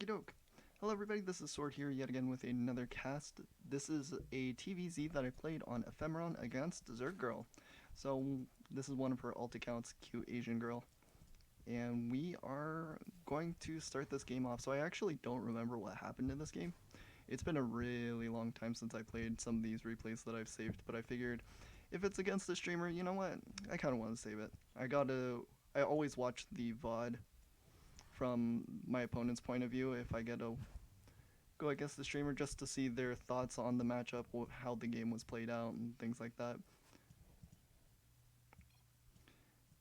Okie doke. Hello everybody, this is Sword here yet again with another cast. This is a TvZ that I played on Ephemeron against ZergGirl. So this is one of her alt accounts, cute Asian girl. And we are going to start this game off. So I actually don't remember what happened in this game. It's been a really long time since I played some of these replays that I've saved, but I figured if it's against the streamer, you know what? I kind of want to save it. I always watch the VOD from my opponent's point of view if I get to go against the streamer just to see their thoughts on the matchup, how the game was played out, and things like that.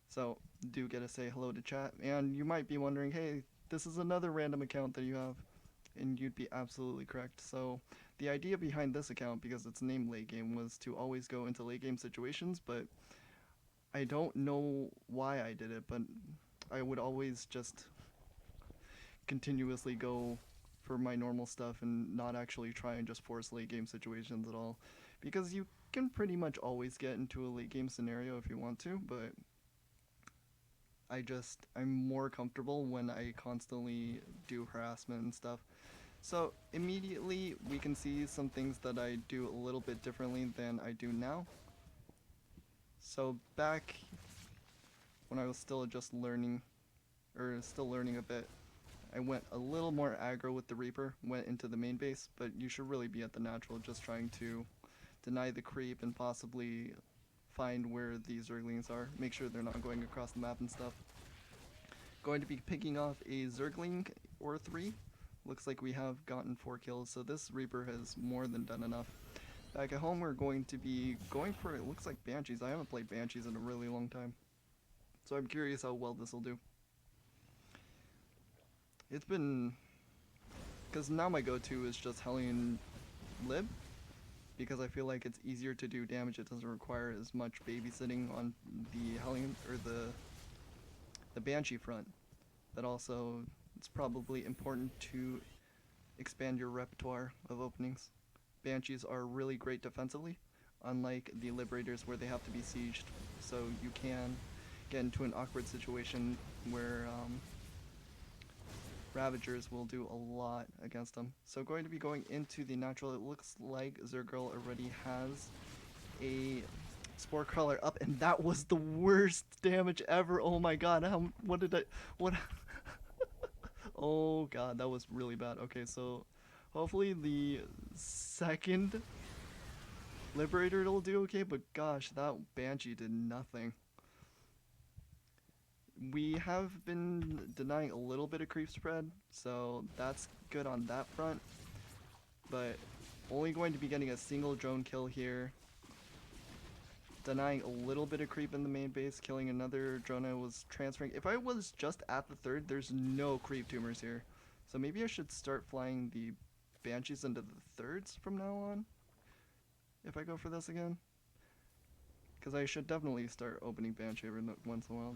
So do get to say hello to chat, and you might be wondering, hey, this is another random account that you have, and you'd be absolutely correct. So the idea behind this account, because it's named late game, was to always go into late game situations, but I don't know why I did it, but I would always just continuously go for my normal stuff and not actually try and just force late game situations at all, because you can pretty much always get into a late game scenario if you want to, but I'm more comfortable when I constantly do harassment and stuff. So immediately we can see some things that I do a little bit differently than I do now. So back when I was still just learning, or still learning a bit, I went a little more aggro with the Reaper, went into the main base, but you should really be at the natural, just trying to deny the creep and possibly find where the Zerglings are, make sure they're not going across the map and stuff. Going to be picking off a Zergling or 3. Looks like we have gotten 4 kills, so this Reaper has more than done enough. Back at home, we're going to be going for, it looks like Banshees. I haven't played Banshees in a really long time, so I'm curious how well this will do. It's been, because now my go-to is just Hellion Lib, because I feel like it's easier to do damage. It doesn't require as much babysitting on the Hellion or the Banshee front. But also, it's probably important to expand your repertoire of openings. Banshees are really great defensively, unlike the Liberators where they have to be sieged, so you can get into an awkward situation where Ravagers will do a lot against them. So going to be going into the natural. It looks like ZergGirl already has a Spore Crawler up, and that was the worst damage ever. Oh my god, what? Oh god, that was really bad. Okay, so hopefully the second Liberator will do okay, but gosh, that Banshee did nothing. We have been denying a little bit of creep spread, so that's good on that front, but only going to be getting a single drone kill here. Denying a little bit of creep in the main base, killing another drone I was transferring. If I was just at the third, there's no creep tumors here. So maybe I should start flying the Banshees into the thirds from now on, if I go for this again. Because I should definitely start opening Banshee every once in a while.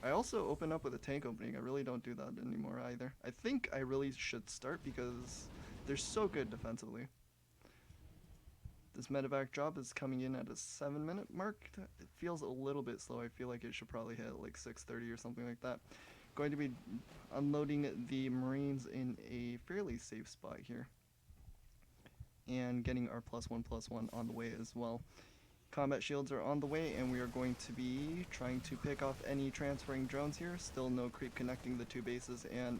I also open up with a tank opening. I really don't do that anymore either. I think I really should start because they're so good defensively. This medevac job is coming in at a 7-minute mark. It feels a little bit slow. I feel like it should probably hit like 6:30 or something like that. Going to be unloading the Marines in a fairly safe spot here. And getting our +1/+1 on the way as well. Combat shields are on the way, and we are going to be trying to pick off any transferring drones here. Still no creep connecting the two bases, and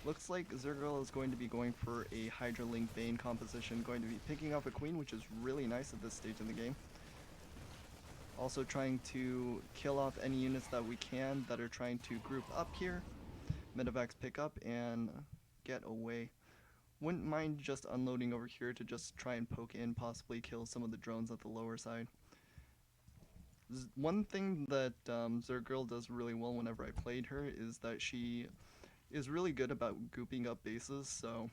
looks like ZergGirl is going to be going for a Hydra Link Bane composition, going to be picking off a Queen, which is really nice at this stage in the game. Also trying to kill off any units that we can that are trying to group up here. Medevacs pick up and get away. Wouldn't mind just unloading over here to just try and poke in, possibly kill some of the drones at the lower side. One thing that ZergGirl does really well whenever I played her is that she is really good about gooping up bases, so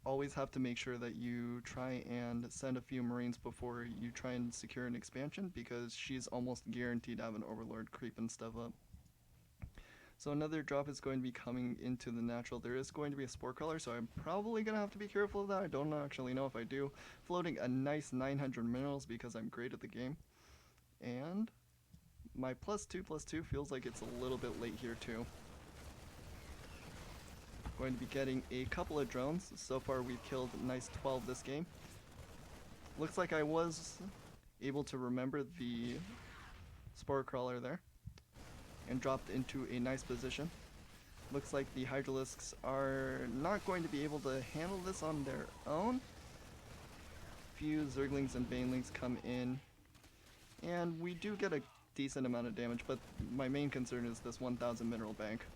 always have to make sure that you try and send a few Marines before you try and secure an expansion, because she's almost guaranteed to have an Overlord creeping stuff up. So another drop is going to be coming into the natural. There is going to be a Spore Crawler, so I'm probably going to have to be careful of that. I don't actually know if I do. Floating a nice 900 minerals because I'm great at the game. And my +2/+2 feels like it's a little bit late here too. Going to be getting a couple of drones. So far we've killed a nice 12 this game. Looks like I was able to remember the spore crawler there and dropped into a nice position. Looks like the hydralisks are not going to be able to handle this on their own. Few zerglings and banelings come in, and we do get a decent amount of damage, but my main concern is this 1000 mineral bank.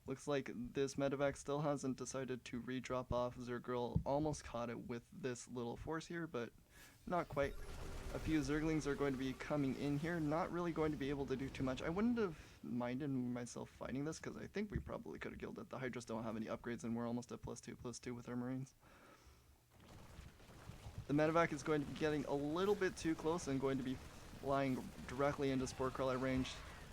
Looks like this medevac still hasn't decided to re-drop off. ZergGirl almost caught it with this little force here, but not quite. A few zerglings are going to be coming in here, not really going to be able to do too much. I wouldn't have minded myself fighting this because I think we probably could have killed it. The Hydras don't have any upgrades and we're almost at +2/+2 with our Marines. The medevac is going to be getting a little bit too close and going to be flying directly into spore crawler range,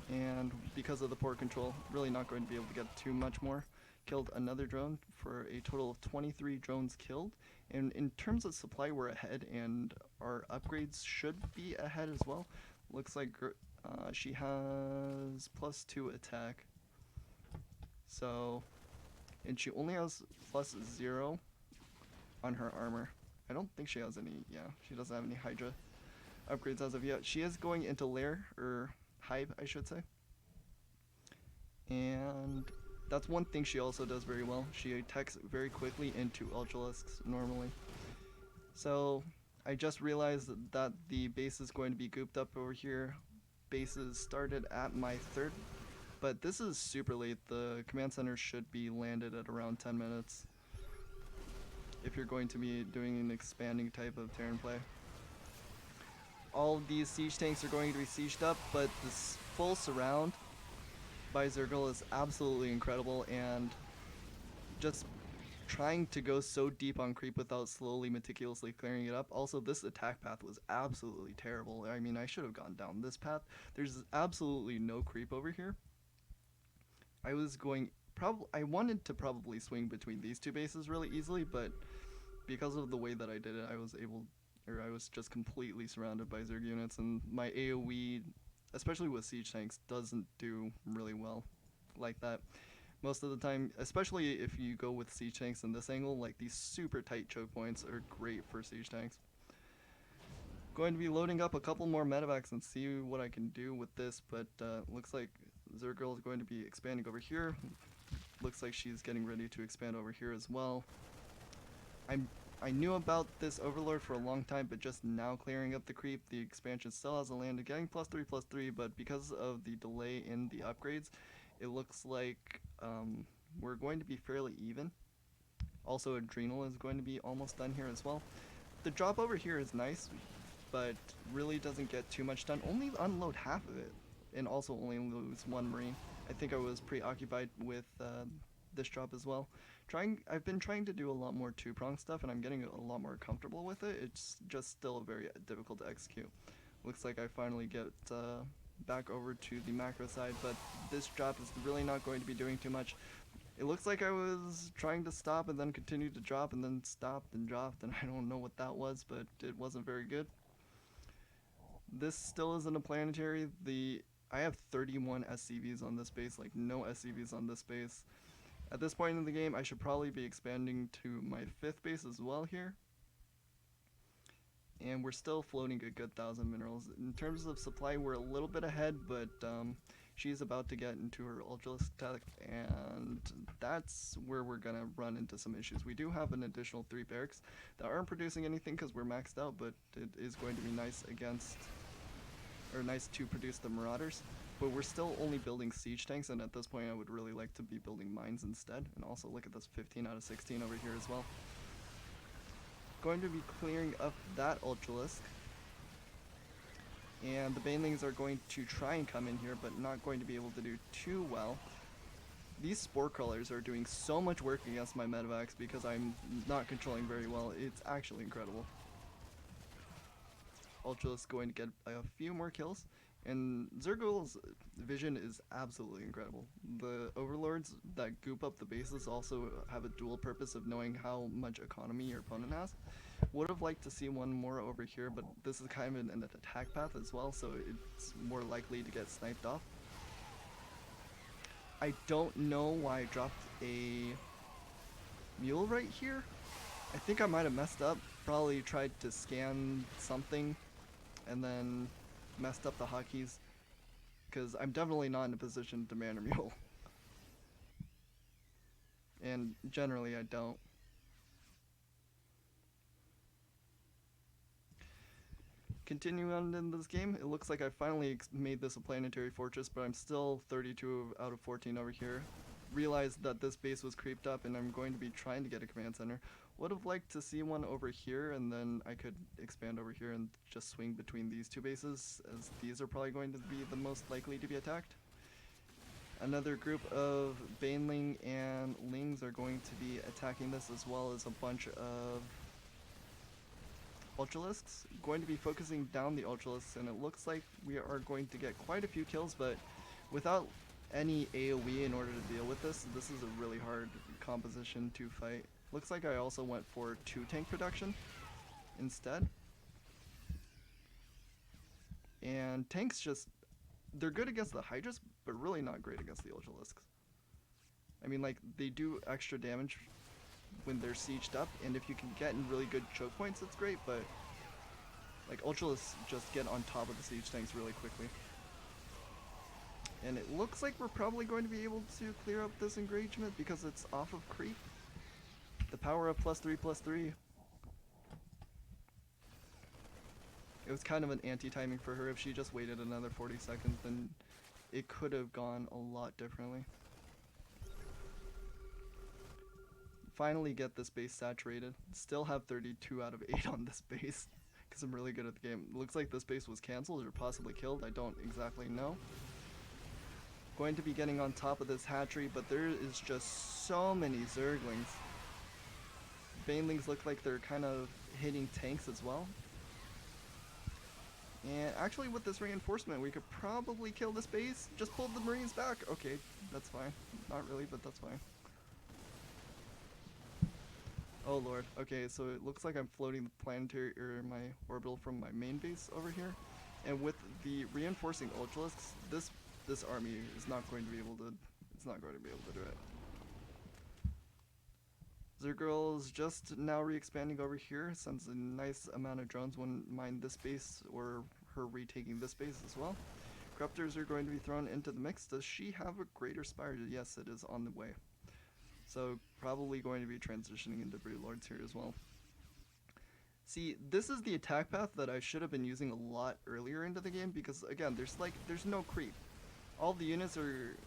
and because of the poor control, really not going to be able to get too much more. Killed another drone for a total of 23 drones killed, and in terms of supply we're ahead and our upgrades should be ahead as well. Looks like she has +2 attack, so, and she only has +0 on her armor. I don't think she has any, yeah, she doesn't have any Hydra upgrades as of yet. She is going into lair, or hive I should say, and that's one thing she also does very well. She attacks very quickly into ultralisks normally. So I just realized that the base is going to be gooped up over here. Bases started at my third, but this is super late. The command center should be landed at around 10 minutes if you're going to be doing an expanding type of Terran play. All of these siege tanks are going to be sieged up, but this full surround by ZergGirl is absolutely incredible, and just trying to go so deep on creep without slowly meticulously clearing it up. Also, this attack path was absolutely terrible. I mean, I should have gone down this path. There's absolutely no creep over here. I wanted to probably swing between these two bases really easily, but because of the way that I did it, I was just completely surrounded by Zerg units, and my AoE, especially with siege tanks, doesn't do really well like that. Most of the time, especially if you go with siege tanks in this angle, like these super tight choke points are great for siege tanks. Going to be loading up a couple more medevacs and see what I can do with this, but looks like ZergGirl is going to be expanding over here. Looks like she's getting ready to expand over here as well. I knew about this Overlord for a long time, but just now clearing up the creep. The expansion still hasn't landed, getting +3/+3, but because of the delay in the upgrades, it looks like we're going to be fairly even. Also, Adrenal is going to be almost done here as well. The drop over here is nice, but really doesn't get too much done. Only unload half of it, and also only lose one Marine. I think I was preoccupied with this drop as well. I've been trying to do a lot more two-prong stuff, and I'm getting a lot more comfortable with it. It's just still very difficult to execute. Looks like I finally get back over to the macro side, but this drop is really not going to be doing too much. It looks like I was trying to stop and then continued to drop and then stopped and dropped, and I don't know what that was, but it wasn't very good. This still isn't a planetary. I have 31 SCVs on this base, like no SCVs on this base. At this point in the game, I should probably be expanding to my 5th base as well here. And we're still floating a good 1,000 minerals. In terms of supply, we're a little bit ahead, but she's about to get into her ultralisk tech, and that's where we're gonna run into some issues. We do have an additional 3 barracks that aren't producing anything because we're maxed out, but it is going to be nice nice to produce the Marauders. But we're still only building siege tanks, and at this point I would really like to be building mines instead. And also look at this 15 out of 16 over here as well. Going to be clearing up that ultralisk, and the banelings are going to try and come in here, but not going to be able to do too well. These spore crawlers are doing so much work against my medevacs because I'm not controlling very well. It's actually incredible. Ultralisk going to get a few more kills, and ZergGirl's vision is absolutely incredible. The overlords that goop up the bases also have a dual purpose of knowing how much economy your opponent has. Would have liked to see one more over here, but this is kind of an attack path as well, so it's more likely to get sniped off. I don't know why I dropped a mule right here. I think I might have messed up. Probably tried to scan something and then messed up the hotkeys. Because I'm definitely not in a position to man a mule. And generally I don't. Continuing on in this game, it looks like I finally made this a planetary fortress, but I'm still 32 out of 14 over here. Realized that this base was creeped up and I'm going to be trying to get a command center. Would have liked to see one over here, and then I could expand over here and just swing between these two bases, as these are probably going to be the most likely to be attacked. Another group of Baneling and Lings are going to be attacking this, as well as a bunch of Ultralisks. Going to be focusing down the Ultralisks, and it looks like we are going to get quite a few kills, but without any AoE in order to deal with this, this is a really hard composition to fight. Looks like I also went for 2 tank production instead. And tanks just, they're good against the Hydras, but really not great against the Ultralisks. I mean, like, they do extra damage when they're sieged up, and if you can get in really good choke points, it's great, but like Ultralisks just get on top of the siege tanks really quickly. And it looks like we're probably going to be able to clear up this engagement because it's off of creep. The power of +3/+3. It was kind of an anti-timing for her. If she just waited another 40 seconds, then it could have gone a lot differently. Finally get this base saturated. Still have 32 out of 8 on this base because I'm really good at the game. Looks like this base was cancelled or possibly killed. I don't exactly know. Going to be getting on top of this hatchery, but there is just so many Zerglings. Banelings look like they're kind of hitting tanks as well. And actually with this reinforcement, we could probably kill this base. Just pull the Marines back. Okay, that's fine. Not really, but that's fine. Oh lord. Okay, so it looks like I'm floating the planetary or my orbital from my main base over here. And with the reinforcing Ultralisks, this army is not going to be able to do it. ZergGirl is just now re-expanding over here, sends a nice amount of drones, wouldn't mind this base or her retaking this base as well. Corruptors are going to be thrown into the mix. Does she have a greater spire? Yes, it is on the way. So probably going to be transitioning into Brood Lords here as well. See, this is the attack path that I should have been using a lot earlier into the game because again, there's no creep. All the units are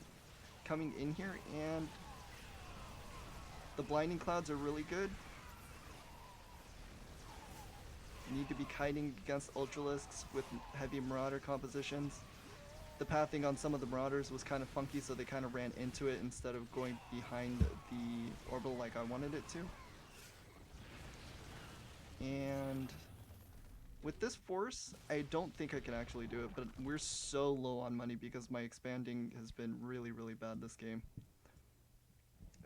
coming in here and the blinding clouds are really good. You need to be kiting against Ultralisks with heavy Marauder compositions. The pathing on some of the Marauders was kind of funky, so they kind of ran into it instead of going behind the orbital like I wanted it to. And with this force, I don't think I can actually do it, but we're so low on money because my expanding has been really, really bad this game.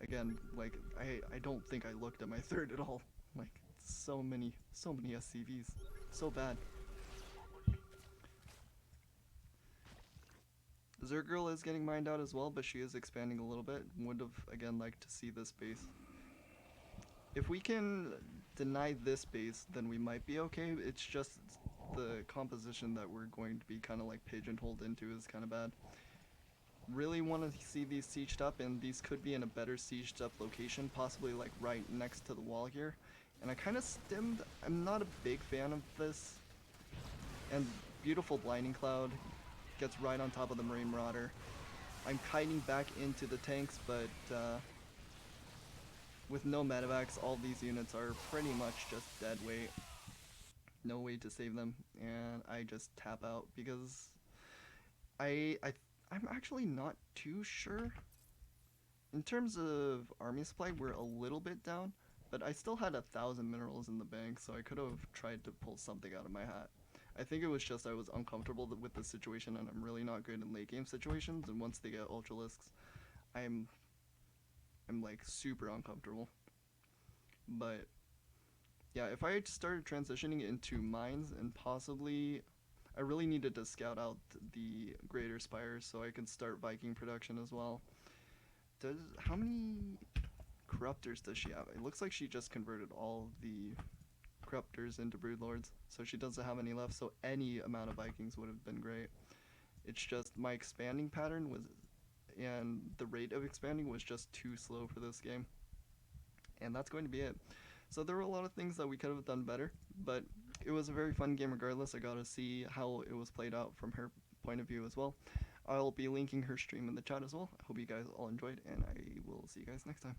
Again, like, I don't think I looked at my third at all. Like, so many SCVs. So bad. ZergGirl is getting mined out as well, but she is expanding a little bit. Would have, again, liked to see this base. If we can deny this base, then we might be okay. It's just the composition that we're going to be kind of like pigeonholed into is kind of bad. Really want to see these sieged up, and these could be in a better sieged up location, possibly like right next to the wall here. And I kind of stemmed. I'm not a big fan of this. And beautiful blinding cloud gets right on top of the Marine Marauder. I'm kiting back into the tanks, but with no medevacs, all these units are pretty much just dead weight. No way to save them, and I just tap out because I'm actually not too sure. In terms of army supply, we're a little bit down, but I still had 1,000 minerals in the bank, so I could have tried to pull something out of my hat. I think it was just I was uncomfortable with the situation, and I'm really not good in late game situations, and once they get Ultralisks, I'm like super uncomfortable. But yeah, if I started transitioning into mines and possibly, I really needed to scout out the greater spires so I can start Viking production as well. How many corruptors does she have? It looks like she just converted all the corruptors into broodlords, so she doesn't have any left. So any amount of Vikings would have been great. It's just my expanding pattern was, and the rate of expanding was just too slow for this game, and that's going to be it. So there were a lot of things that we could have done better, but it was a very fun game regardless. I got to see how it was played out from her point of view as well. I'll be linking her stream in the chat as well. I hope you guys all enjoyed, and I will see you guys next time.